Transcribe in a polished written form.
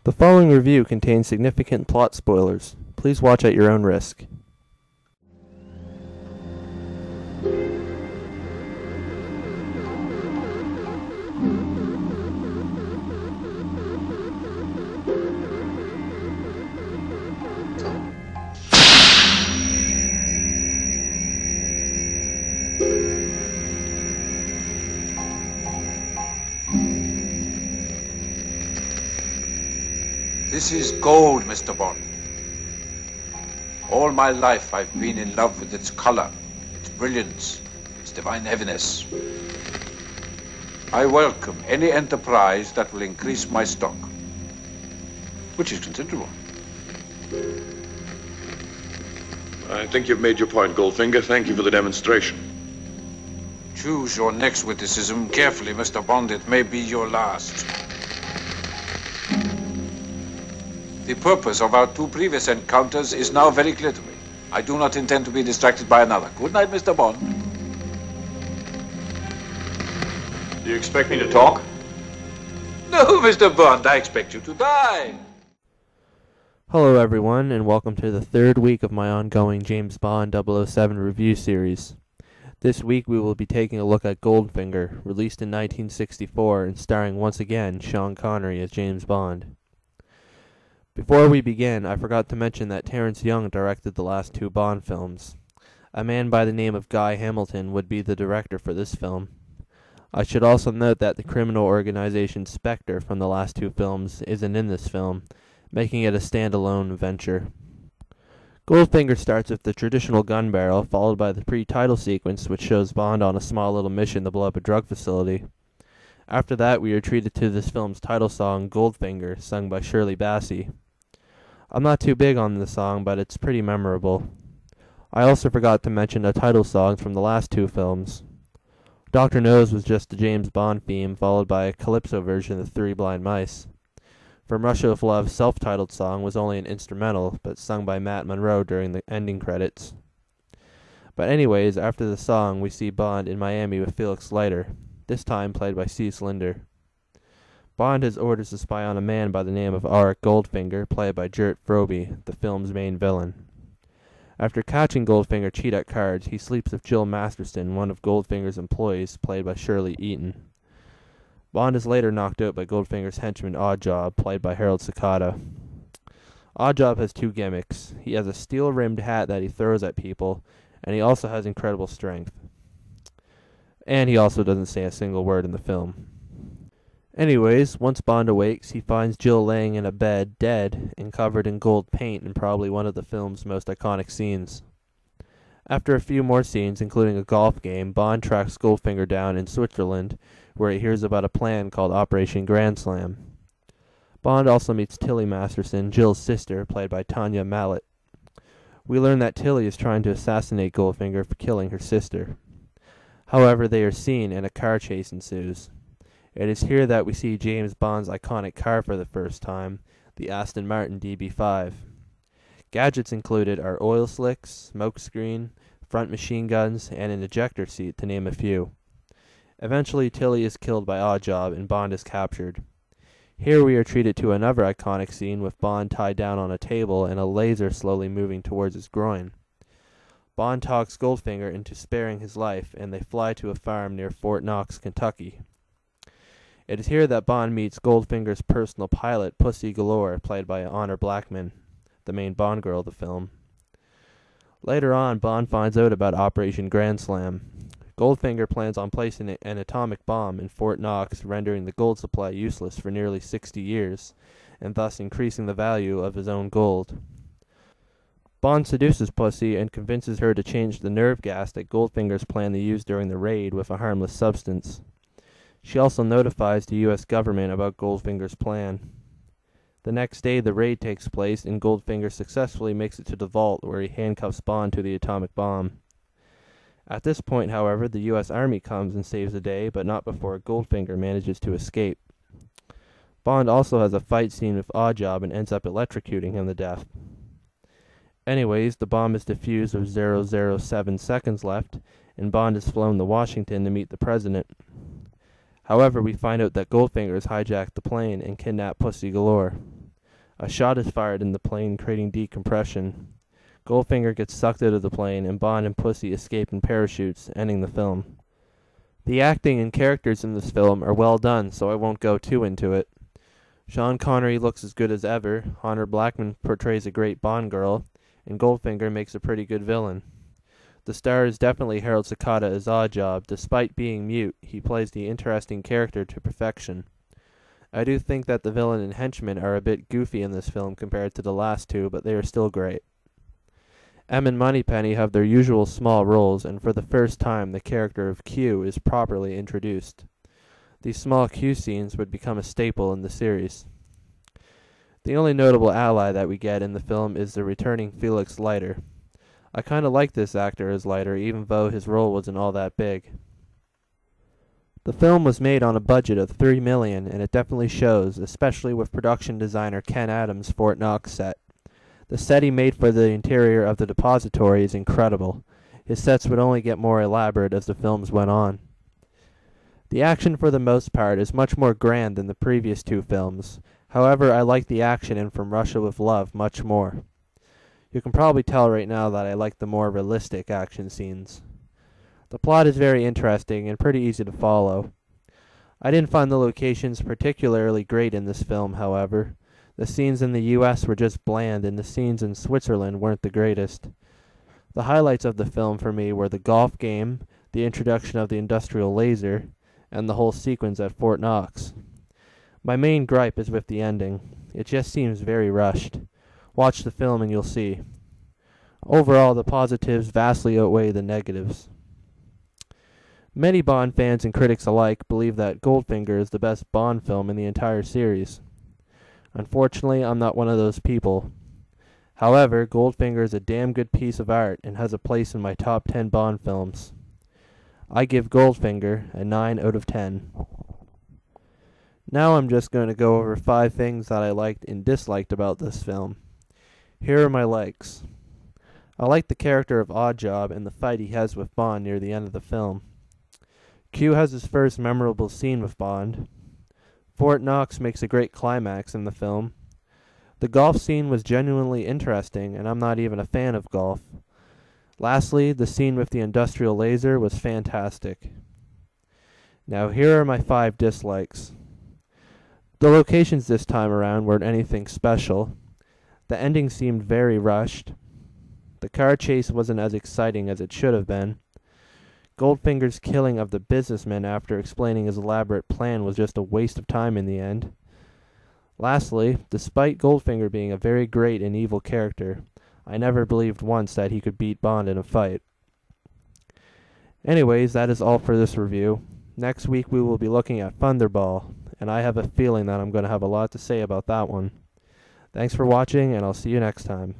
The following review contains significant plot spoilers. Please watch at your own risk. This is gold, Mr. Bond. All my life I've been in love with its color, its brilliance, its divine heaviness. I welcome any enterprise that will increase my stock, which is considerable. I think you've made your point, Goldfinger. Thank you for the demonstration. Choose your next witticism carefully, Mr. Bond. It may be your last. The purpose of our two previous encounters is now very clear to me. I do not intend to be distracted by another. Good night, Mr. Bond. Do you expect me to talk? No, Mr. Bond, I expect you to die. Hello everyone, and welcome to the third week of my ongoing James Bond 007 review series. This week we will be taking a look at Goldfinger, released in 1964 and starring once again Sean Connery as James Bond. Before we begin, I forgot to mention that Terrence Young directed the last two Bond films. A man by the name of Guy Hamilton would be the director for this film. I should also note that the criminal organization Spectre from the last two films isn't in this film, making it a standalone venture. Goldfinger starts with the traditional gun barrel, followed by the pre-title sequence, which shows Bond on a small little mission to blow up a drug facility. After that, we are treated to this film's title song, Goldfinger, sung by Shirley Bassey. I'm not too big on the song, but it's pretty memorable. I also forgot to mention the title songs from the last two films. Dr. Knows was just the James Bond theme, followed by a calypso version of Three Blind Mice. From Russia of Love's self-titled song was only an instrumental, but sung by Matt Monro during the ending credits. But anyways, after the song, we see Bond in Miami with Felix Leiter, this time played by Cease Linder. Bond has orders to spy on a man by the name of Auric Goldfinger, played by Gert Frobe, the film's main villain. After catching Goldfinger cheat at cards, he sleeps with Jill Masterson, one of Goldfinger's employees, played by Shirley Eaton. Bond is later knocked out by Goldfinger's henchman Oddjob, played by Harold Sakata. Oddjob has two gimmicks. He has a steel-rimmed hat that he throws at people, and he also has incredible strength. And he also doesn't say a single word in the film. Anyways, once Bond awakes, he finds Jill laying in a bed, dead, and covered in gold paint in probably one of the film's most iconic scenes. After a few more scenes, including a golf game, Bond tracks Goldfinger down in Switzerland, where he hears about a plan called Operation Grand Slam. Bond also meets Tilly Masterson, Jill's sister, played by Tanya Mallet. We learn that Tilly is trying to assassinate Goldfinger for killing her sister. However, they are seen and a car chase ensues. It is here that we see James Bond's iconic car for the first time, the Aston Martin DB5. Gadgets included are oil slicks, smokescreen, front machine guns, and an ejector seat, to name a few. Eventually, Tilly is killed by Oddjob and Bond is captured. Here we are treated to another iconic scene with Bond tied down on a table and a laser slowly moving towards his groin. Bond talks Goldfinger into sparing his life, and they fly to a farm near Fort Knox, Kentucky. It is here that Bond meets Goldfinger's personal pilot, Pussy Galore, played by Honor Blackman, the main Bond girl of the film. Later on, Bond finds out about Operation Grand Slam. Goldfinger plans on placing an atomic bomb in Fort Knox, rendering the gold supply useless for nearly 60 years, and thus increasing the value of his own gold. Bond seduces Pussy and convinces her to change the nerve gas that Goldfinger's plan to use during the raid with a harmless substance. She also notifies the U.S. government about Goldfinger's plan. The next day, the raid takes place, and Goldfinger successfully makes it to the vault, where he handcuffs Bond to the atomic bomb. At this point, however, the U.S. Army comes and saves the day, but not before Goldfinger manages to escape. Bond also has a fight scene with Oddjob and ends up electrocuting him to death. Anyways, the bomb is defused with 007 seconds left, and Bond is flown to Washington to meet the president. However, we find out that Goldfinger has hijacked the plane and kidnapped Pussy Galore. A shot is fired in the plane, creating decompression. Goldfinger gets sucked out of the plane, and Bond and Pussy escape in parachutes, ending the film. The acting and characters in this film are well done, so I won't go too into it. Sean Connery looks as good as ever, Honor Blackman portrays a great Bond girl, and Goldfinger makes a pretty good villain. The star is definitely Harold Sakata as Oddjob. Despite being mute, he plays the interesting character to perfection. I do think that the villain and henchmen are a bit goofy in this film compared to the last two, but they are still great. M and Moneypenny have their usual small roles, and for the first time the character of Q is properly introduced. These small Q scenes would become a staple in the series. The only notable ally that we get in the film is the returning Felix Leiter. I kinda like this actor as Leiter, even though his role wasn't all that big. The film was made on a budget of $3 million, and it definitely shows, especially with production designer Ken Adams' Fort Knox set. The set he made for the interior of the depository is incredible. His sets would only get more elaborate as the films went on. The action for the most part is much more grand than the previous two films. However, I like the action in From Russia with Love much more. You can probably tell right now that I like the more realistic action scenes. The plot is very interesting and pretty easy to follow. I didn't find the locations particularly great in this film, however. The scenes in the US were just bland, and the scenes in Switzerland weren't the greatest. The highlights of the film for me were the golf game, the introduction of the industrial laser, and the whole sequence at Fort Knox. My main gripe is with the ending. It just seems very rushed. Watch the film and you'll see. Overall, the positives vastly outweigh the negatives. Many Bond fans and critics alike believe that Goldfinger is the best Bond film in the entire series. Unfortunately, I'm not one of those people. However, Goldfinger is a damn good piece of art and has a place in my top 10 Bond films. I give Goldfinger a 9 out of 10. Now I'm just going to go over 5 things that I liked and disliked about this film. Here are my likes. I like the character of Oddjob and the fight he has with Bond near the end of the film. Q has his first memorable scene with Bond. Fort Knox makes a great climax in the film. The golf scene was genuinely interesting, and I'm not even a fan of golf. Lastly, the scene with the industrial laser was fantastic. Now here are my 5 dislikes. The locations this time around weren't anything special. The ending seemed very rushed. The car chase wasn't as exciting as it should have been. Goldfinger's killing of the businessman after explaining his elaborate plan was just a waste of time in the end. Lastly, despite Goldfinger being a very great and evil character, I never believed once that he could beat Bond in a fight. Anyways, that is all for this review. Next week we will be looking at Thunderball, and I have a feeling that I'm going to have a lot to say about that one. Thanks for watching, and I'll see you next time.